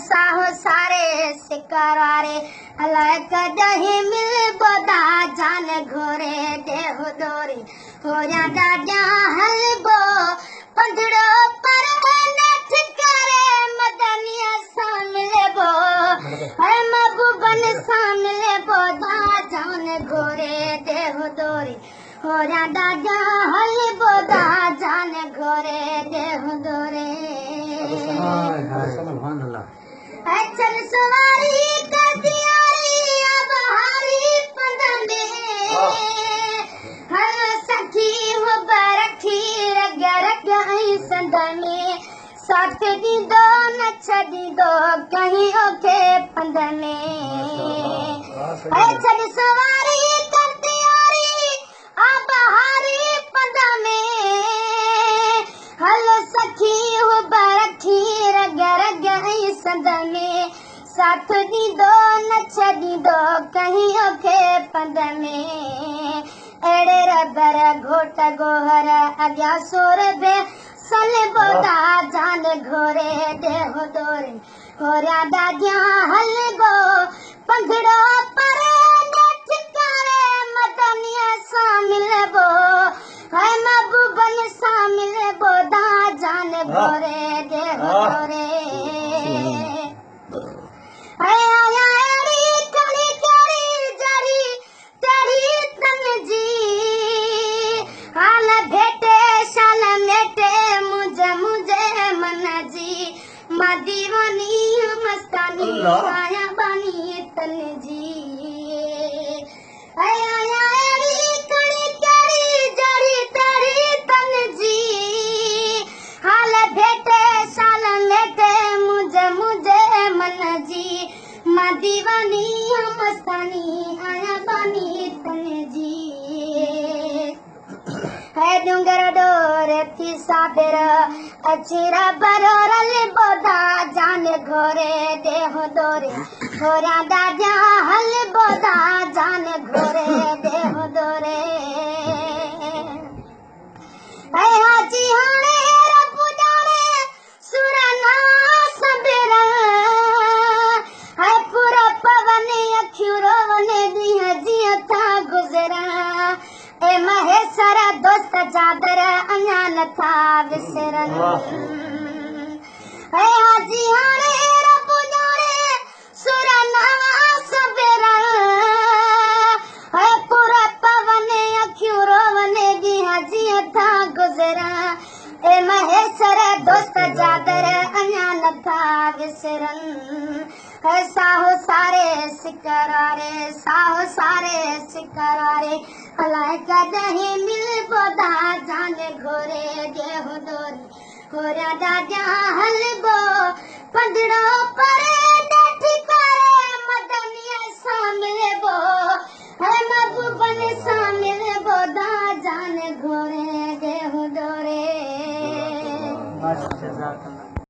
साहो सारे सिकरारे अलाए कदहि मिल बोदा जान घोरे देहो दोरे हो जादा जा हलबो पंजड़ो पर नठ करे मदनिया सामले बो है महबूबन सामले बोदा जान घोरे देहो दोरे हो जादा जा हलबो दा जान घोरे देहो दोरे चल सवारी कर दियारी अब हारी पंद में हल सखी हो बरखी रग रग आई संद में साथ दी दो नच दी दो कहीं ओके पंद में चल सवारी कर दियारी अब हारी पंद में हल सखी हो बरखी रग रग आई संद में साथ दी दो नच दी दो कहीं ओके पंद में एड़े रबर घोट गोहर अग्या सोर बे सल बोदा जान घोरे देहो दोरे होरा दादिया हलबो पंखड़ो पर नठ करे मदनिया शामिल बो है महबूबन शामिल बोदा जान घोरे देहो दोरे दीवानी मस्तानी आया बानी तन जी आया री कड़ी कड़ी जड़ी तेरी तन जी हाल भेटे साल मेटे मुझे मुझे मन जी माँ दीवानी मस्तानी आया बानी तन जी है डूंगर डोर थी साबिर अचीरा बरोरल बोदा जान घोरे देहो दोरे होरा दादा हल बोदा जान घोरे देहो दोरे है हाजी हाणे रब जाने सुरना सबेर है पूरा पवन अखिरो ने दिया जिया था गुजरा ए महेश्वर दोस्त जादर अञा नथा विसरन है हाजी हाणे रब जाने सुरना सबेर है पूरा पवन अखियूं रोवने दी जिया था गुजरा ए महेश्वर दोस्त जादर अञा नथा विसरन है साहो सारे सिकरारे अलाए कदहि मिल बोदा जान घोरे देहो दोरे होरा दादा हलबो पंजड़ो पर नठ करे मदनिया शामिल बो है महबूबन शामिल बोदा जान घोरे देहो दोरे।